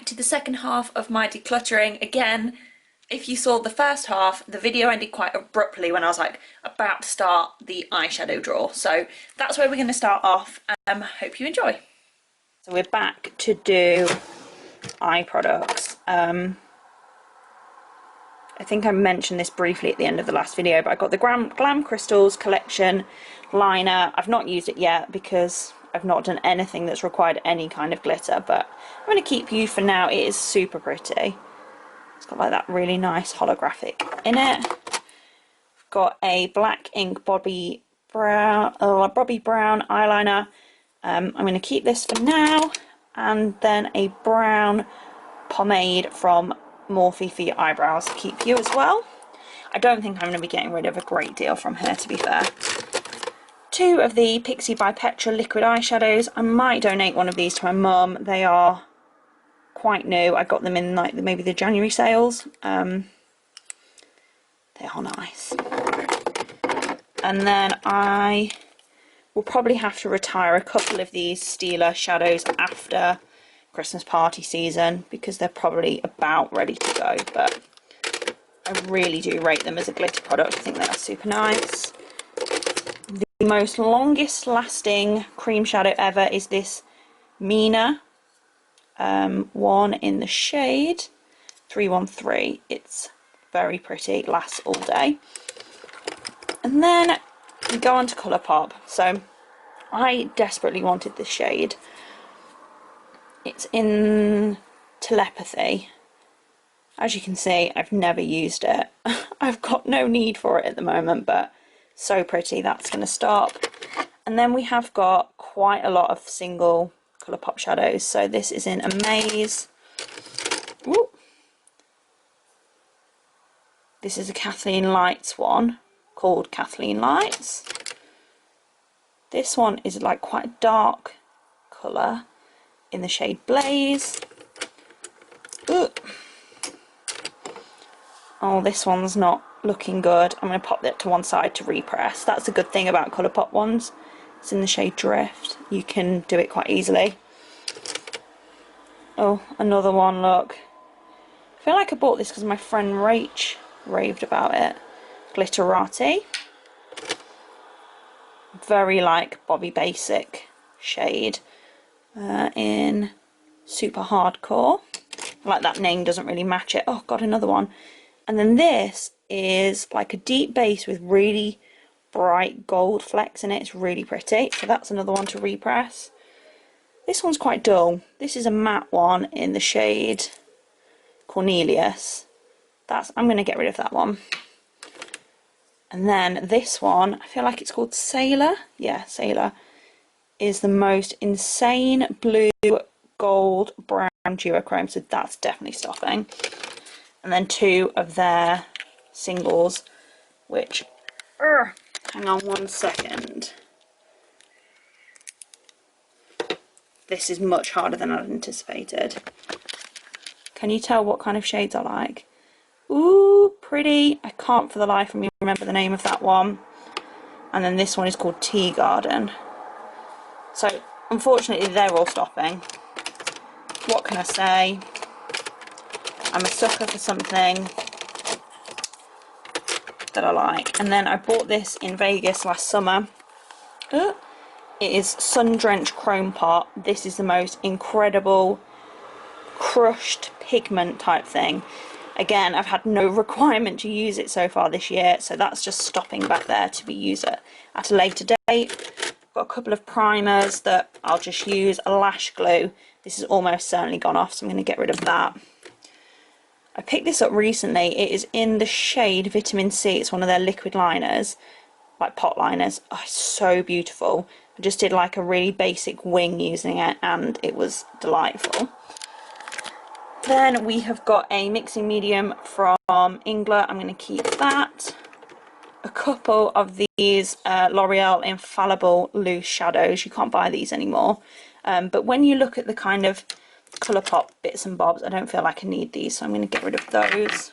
to the second half of my decluttering. Again, if you saw the first half, the video ended quite abruptly when I was like about to start the eyeshadow drawer. So that's where we're going to start off. Hope you enjoy. So we're back to do eye products. I think I mentioned this briefly at the end of the last video, but I got the Glam Crystals collection liner. I've not used it yet because I've not done anything that's required any kind of glitter, but I'm going to keep you for now. It is super pretty. It's got like that really nice holographic in it. I've got a black ink Bobbi Brown eyeliner. I'm going to keep this for now, and then a brown pomade from Morphe for your eyebrows to keep you as well. I don't think I'm going to be getting rid of a great deal from here, to be fair. Two of the Pixie by Petra liquid eyeshadows. I might donate one of these to my mum. They are quite new. I got them in like maybe the January sales. They are nice. And then I will probably have to retire a couple of these Stila shadows after Christmas party season because they're probably about ready to go, but I really do rate them as a glitter product. I think they are super nice. The most longest lasting cream shadow ever is this Mina one in the shade 313. It's very pretty, it lasts all day. And then we go on to Colourpop. So I desperately wanted this shade. It's in Telepathy. As you can see, I've never used it. I've got no need for it at the moment, but so pretty. That's going to stop. And then we have got quite a lot of single Colourpop shadows. So this is in Amaze. Ooh. This is a Kathleen Lights one called Kathleen Lights. This one is like quite a dark colour in the shade Blaze. Ooh. Oh, this one's not looking good. I'm going to pop that to one side to repress. That's a good thing about Colourpop ones. It's in the shade Drift. You can do it quite easily. Oh, another one, look. I feel like I bought this because my friend Rach raved about it. Glitterati. Very like Bobbi Basic shade in Super Hardcore. Like that name doesn't really match it. Oh, got another one. And then this is like a deep base with really bright gold flecks in it. It's really pretty. So that's another one to repress. This one's quite dull. This is a matte one in the shade Cornelius. I'm going to get rid of that one. And then this one, I feel like it's called Sailor. Yeah, Sailor. Is the most insane blue, gold, brown duochrome. So that's definitely stopping. And then two of their singles, which, hang on one second. This is much harder than I'd anticipated. Can you tell what kind of shades I like? Ooh, pretty. I can't for the life of me remember the name of that one. And then this one is called Tea Garden. So, unfortunately, they're all stopping. What can I say? I'm a sucker for something that I like. And then I bought this in Vegas last summer. It is Sun Drenched Chrome Pot. This is the most incredible crushed pigment type thing. Again, I've had no requirement to use it so far this year, so that's just stopping back there to be used at a later date. Got a couple of primers that I'll just use. A lash glue. This is almost certainly gone off, so I'm going to get rid of that. I picked this up recently. It is in the shade Vitamin C. It's one of their liquid liners, like pot liners. Oh, it's so beautiful. I just did like a really basic wing using it, and it was delightful. Then we have got a mixing medium from Ingler. I'm going to keep that. A couple of these L'Oreal Infallible loose shadows. You can't buy these anymore. But when you look at the kind of Colourpop bits and bobs, I don't feel like I need these, so I'm going to get rid of those.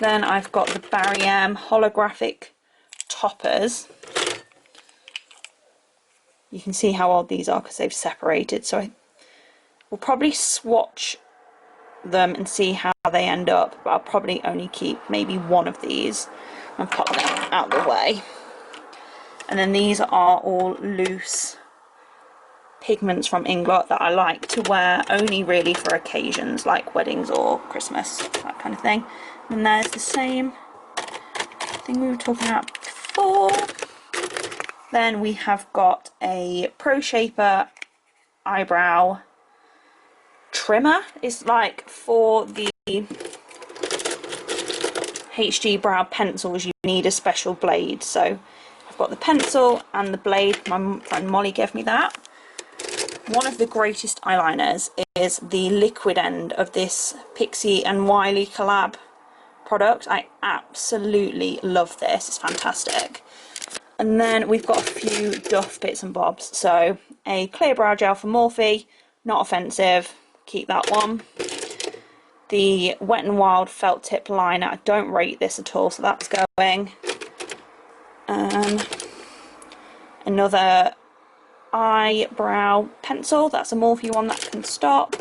Then I've got the Barry M holographic toppers. You can see how old these are because they've separated, so We'll probably swatch them and see how they end up, but I'll probably only keep maybe one of these and pop them out of the way. And then these are all loose pigments from Inglot that I like to wear only really for occasions like weddings or Christmas, that kind of thing. And there's the same thing we were talking about before. Then we have got a Pro Shaper eyebrow trimmer. It's like for the HG brow pencils you need a special blade, so I've got the pencil and the blade. My friend Molly gave me that. One of the greatest eyeliners is the liquid end of this Pixie and Wiley collab product. I absolutely love this, it's fantastic. And then we've got a few Duff bits and bobs. So a clear brow gel from Morphe, not offensive, keep that one. The Wet n Wild felt tip liner, I don't rate this at all, so that's going. Another eyebrow pencil, that's a Morphe one that can stop.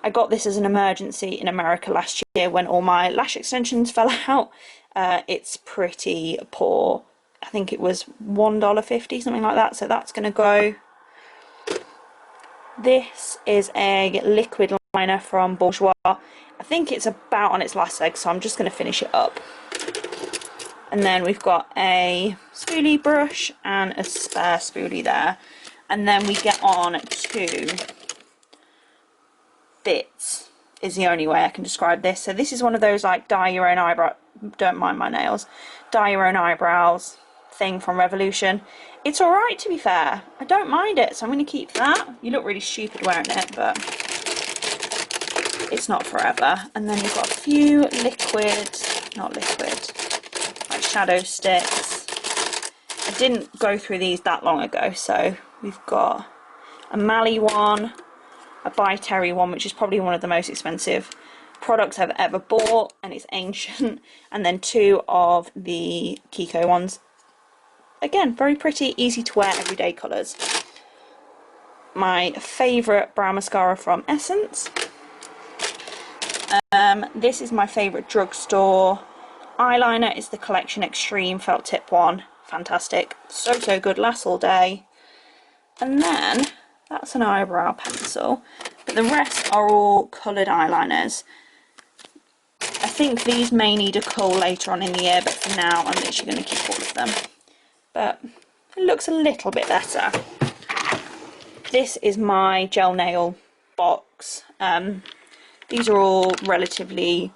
I got this as an emergency in America last year when all my lash extensions fell out. It's pretty poor. I think it was $1.50, something like that, so that's going to go. This is a liquid liner from Bourjois. I think it's about on its last leg, so I'm just going to finish it up. And then we've got a spoolie brush and a spare spoolie there. And then we get on to bits, is the only way I can describe this. So this is one of those like dye your own eyebrow, don't mind my nails, dye your own eyebrows thing from Revolution. It's alright, to be fair. I don't mind it, so I'm going to keep that. You look really stupid wearing it, but it's not forever. And then we've got a few not liquid, like shadow sticks. I didn't go through these that long ago, so we've got a Mally one, a By Terry one, which is probably one of the most expensive products I've ever bought, and it's ancient, and then two of the Kiko ones. Again, very pretty, easy to wear, everyday colours. My favourite brow mascara from Essence. This is my favourite drugstore eyeliner. It's the Collection Extreme felt tip one. Fantastic. So good, lasts all day. And then, that's an eyebrow pencil. But the rest are all coloured eyeliners. I think these may need a cull later on in the year, but for now I'm literally going to keep all of them. But it looks a little bit better. This is my gel nail box. These are all relatively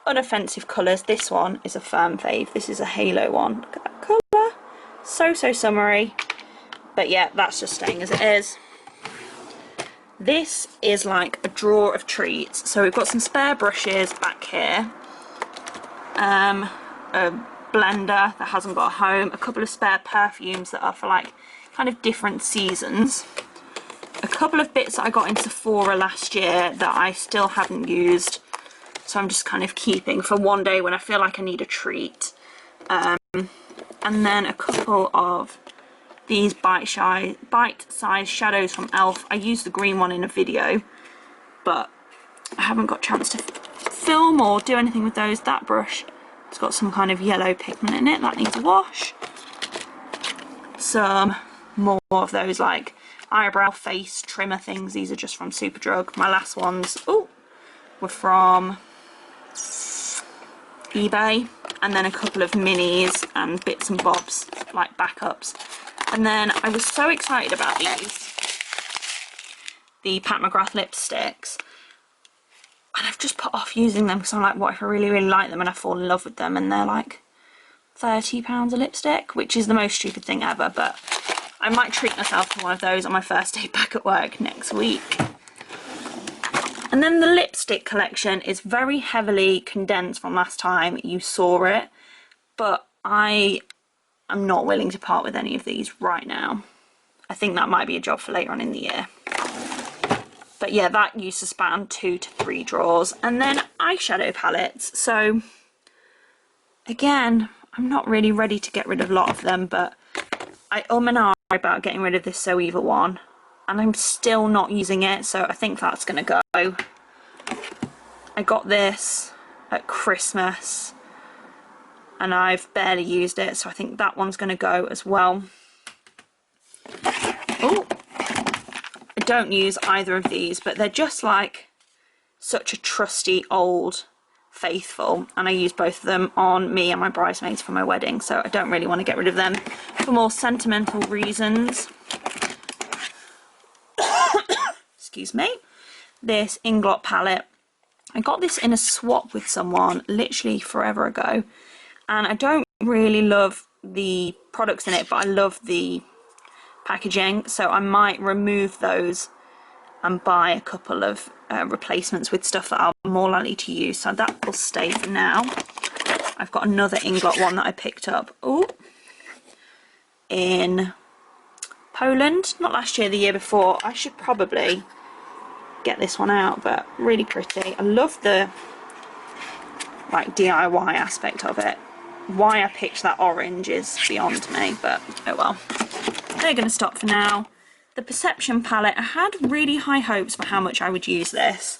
unoffensive colours. This one is a firm fave. This is a halo one. Look at that colour. So summery. But yeah, that's just staying as it is. This is like a drawer of treats. So we've got some spare brushes back here. A blender that hasn't got a home, a couple of spare perfumes that are for like kind of different seasons, a couple of bits that I got in Sephora last year that I still haven't used, so I'm just kind of keeping for one day when I feel like I need a treat, and then a couple of these bite-sized shadows from ELF. I used the green one in a video, but I haven't got a chance to film or do anything with those. That brush, it's got some kind of yellow pigment in it that needs a wash. Some more of those like eyebrow face trimmer things. These are just from Superdrug. My last ones were from eBay. And then a couple of minis and bits and bobs, like backups. And then I was so excited about these, the Pat McGrath lipsticks. And I've just put off using them because I'm like, what if I really like them and I fall in love with them and they're like £30 a lipstick, which is the most stupid thing ever, but I might treat myself to one of those on my first day back at work next week. And then the lipstick collection is very heavily condensed from last time you saw it, but I am not willing to part with any of these right now. I think that might be a job for later on in the year. But yeah, that used to span 2 to 3 drawers. And then eyeshadow palettes. So again, I'm not really ready to get rid of a lot of them, but I and ah about getting rid of this So Evil one. and I'm still not using it, so I think that's gonna go. I got this at Christmas and I've barely used it, so I think that one's gonna go as well. Oh, I don't use either of these, but they're just like such a trusty old faithful, and I use both of them on me and my bridesmaids for my wedding, so I don't really want to get rid of them for more sentimental reasons. Excuse me. This Inglot palette, I got this in a swap with someone literally forever ago, and I don't really love the products in it, but I love the packaging, so I might remove those and buy a couple of replacements with stuff that I'm more likely to use, so that will stay for now. I've got another Inglot one that I picked up in Poland, not last year, the year before. I should probably get this one out, but really pretty. I love the like DIY aspect of it. Why I picked that orange is beyond me, but oh well. They're going to stop for now. The Perception palette, I had really high hopes for how much I would use this.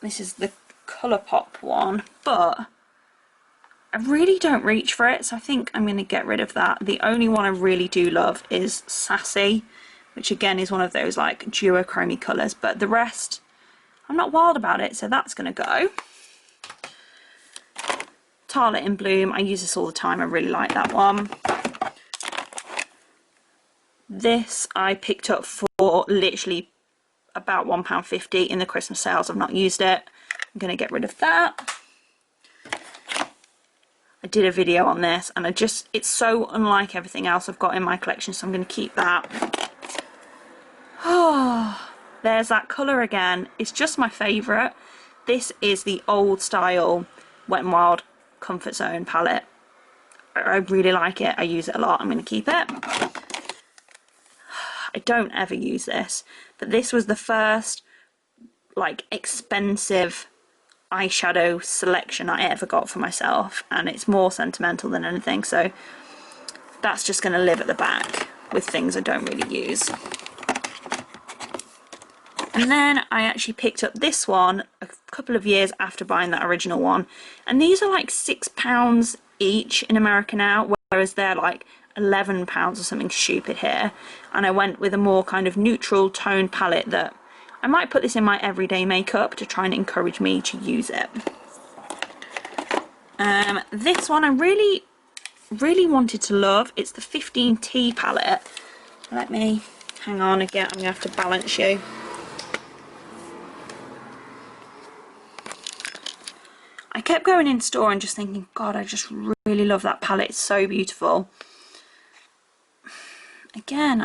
This is the Colourpop one, but I really don't reach for it, so I think I'm going to get rid of that. The only one I really do love is Sassy, which again is one of those like duochrome colours, but the rest, I'm not wild about it, so that's going to go. Tarlet in Bloom, I use this all the time, I really like that one. This I picked up for literally about £1.50 in the Christmas sales. I've not used it. I'm going to get rid of that. I did a video on this and it's so unlike everything else I've got in my collection, so I'm going to keep that. Oh, there's that colour again. It's just my favourite. This is the old style Wet n Wild Comfort Zone palette. I really like it. I use it a lot. I'm going to keep it. I don't ever use this, but this was the first like expensive eyeshadow selection I ever got for myself, and it's more sentimental than anything, so that's just going to live at the back with things I don't really use. And then I actually picked up this one a couple of years after buying that original one, and these are like £6 each in America now, whereas they're like £11 or something stupid here. And I went with a more kind of neutral tone palette that I might put this in my everyday makeup to try and encourage me to use it. This one I really wanted to love. It's the 15T palette. Let me hang on again, I'm gonna have to balance you. I kept going in store and just thinking, God, I just really love that palette, it's so beautiful. Again,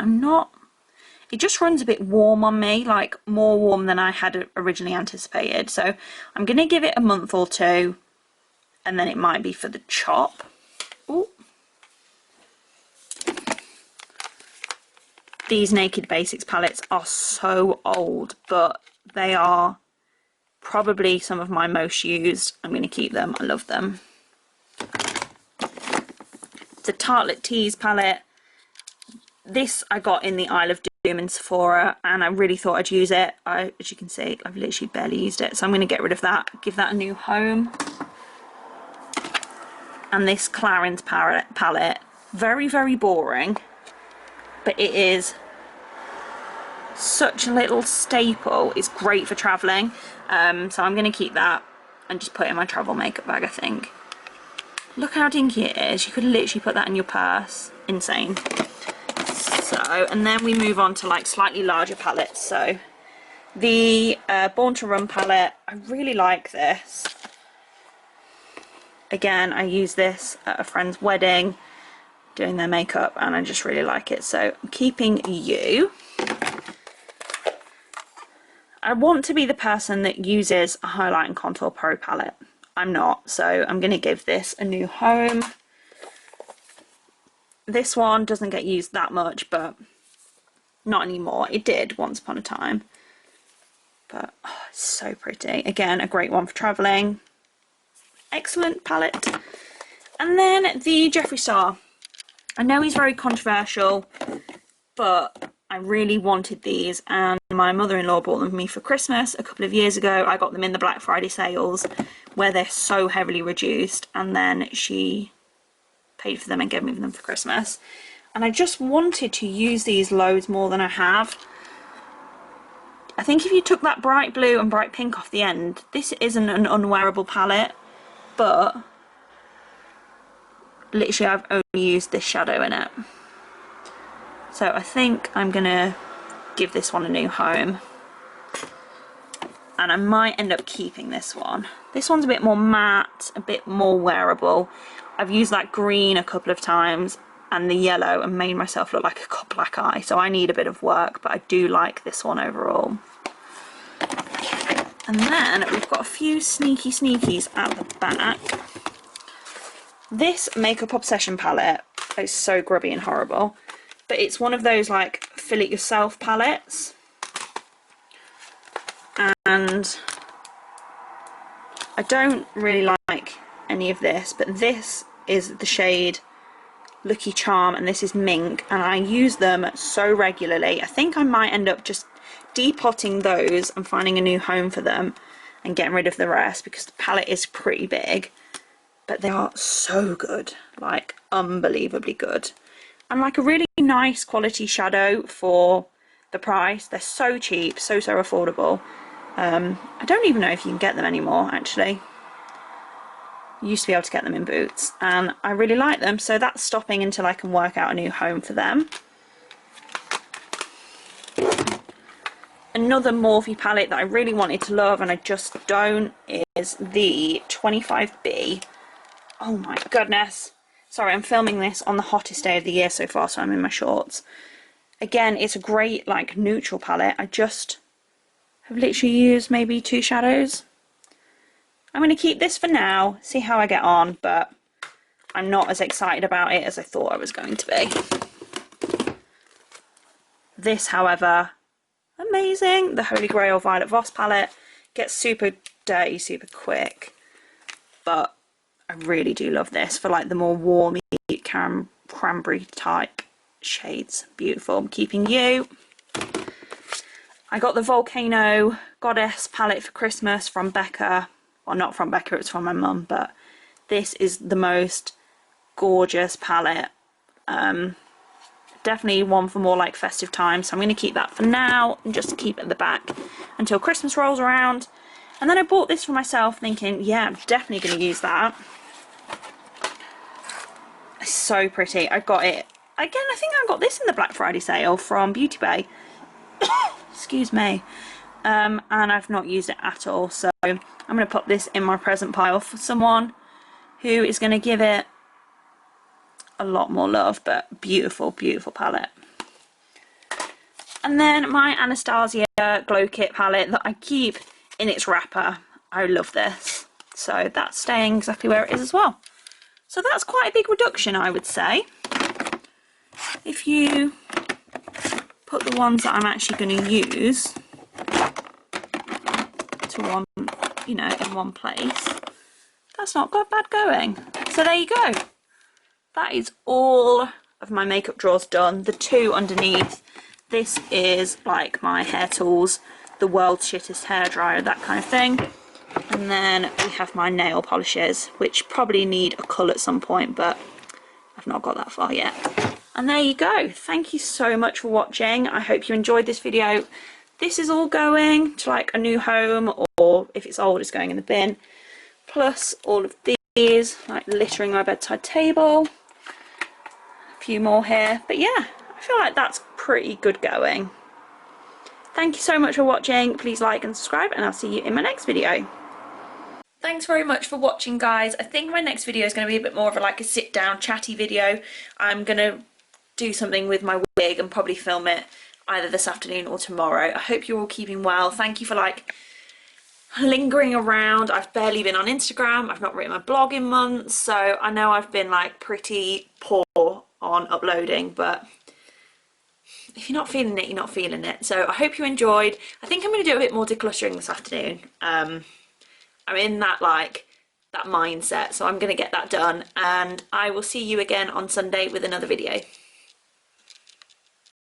it just runs a bit warm on me, like more warm than I had originally anticipated. So I'm going to give it a month or two, and then it might be for the chop. Ooh. These Naked Basics palettes are so old, but they are probably some of my most used. I'm going to keep them. I love them. The Tartelette Tease palette. This I got in the Isle of Doom in Sephora, and I really thought I'd use it. As you can see, I've literally barely used it, so I'm going to get rid of that, give that a new home. And this Clarins palette, very, very boring, but it is such a little staple. It's great for travelling, so I'm going to keep that and just put it in my travel makeup bag, I think. Look how dinky it is. You could literally put that in your purse. Insane. So, and then we move on to like slightly larger palettes. So the Born to Run palette, I really like this. Again, I use this at a friend's wedding, doing their makeup, and I just really like it. So I'm keeping you. I want to be the person that uses a Highlight and Contour Pro palette. I'm not, so I'm going to give this a new home. This one doesn't get used that much, but not anymore. It did once upon a time. But oh, it's so pretty. Again, a great one for travelling. Excellent palette. And then the Jeffree Star. I know he's very controversial, but I really wanted these, and my mother-in-law bought them for me for Christmas a couple of years ago. I got them in the Black Friday sales where they're so heavily reduced, and then she paid for them and gave me them for Christmas. And I just wanted to use these loads more than I have. I think if you took that bright blue and bright pink off the end, this isn't an unwearable palette, but literally I've only used this shadow in it. So I think I'm gonna give this one a new home, and I might end up keeping this one. This one's a bit more matte, a bit more wearable. I've used that green a couple of times and the yellow and made myself look like a black eye, so I need a bit of work, but I do like this one overall. And then we've got a few sneakies at the back. This Makeup Obsession palette is so grubby and horrible, but it's one of those like fill it yourself palettes, and I don't really like any of this, but this is the shade Lucky Charm and this is Mink, and I use them so regularly. I think I might end up just depotting those and finding a new home for them and getting rid of the rest, because the palette is pretty big, but they are so good, like unbelievably good, and like a really nice quality shadow for the price. They're so cheap, so affordable. I don't even know if you can get them anymore actually. You used to be able to get them in Boots, and I really like them, so that's stopping until I can work out a new home for them. Another Morphe palette that I really wanted to love and I just don't is the 25B. Oh my goodness. Sorry, I'm filming this on the hottest day of the year so far, so I'm in my shorts. Again, it's a great like neutral palette. I just have literally used maybe 2 shadows. I'm going to keep this for now, see how I get on, but I'm not as excited about it as I thought I was going to be. This, however, amazing. The Holy Grail Violet Voss palette gets super dirty super quick, but I really do love this for like the more warmy cranberry type shades. Beautiful. I'm keeping you. I got the Volcano Goddess palette for Christmas from Becca. Well, not from Becca, it's from my mum, but this is the most gorgeous palette. Definitely one for more like festive times, so I'm going to keep that for now and just keep it at the back until Christmas rolls around. And then I bought this for myself thinking, yeah, I'm definitely going to use that. It's so pretty. I got it again, I think I got this in the Black Friday sale from Beauty Bay. Excuse me. And I've not used it at all, so I'm going to put this in my present pile for someone who is going to give it a lot more love. But beautiful palette. And then my Anastasia Glow Kit palette that I keep in its wrapper. I love this, so that's staying exactly where it is as well. So that's quite a big reduction, I would say, if you put the ones that I'm actually going to use to one, you know, in one place. That's not bad going. So there you go. That is all of my makeup drawers done. The 2 underneath, this is like my hair tools, the world's shittest hairdryer, that kind of thing. And then we have my nail polishes, which probably need a cull at some point, but I've not got that far yet. And there you go. Thank you so much for watching. I hope you enjoyed this video. This is all going to like a new home, or if it's old, it's going in the bin. Plus all of these, like littering my bedside table. A few more here. But yeah, I feel like that's pretty good going. Thank you so much for watching. Please like and subscribe, and I'll see you in my next video. Thanks very much for watching, guys. I think my next video is going to be a bit more of a sit down chatty video. I'm going to do something with my wig and probably film it either this afternoon or tomorrow. I hope you're all keeping well. Thank you for lingering around. I've barely been on Instagram. I've not written my blog in months, so I know I've been pretty poor on uploading, but if you're not feeling it, you're not feeling it. So I hope you enjoyed. I think I'm going to do a bit more decluttering this afternoon. I'm in that that mindset, so I'm going to get that done, and I will see you again on Sunday with another video.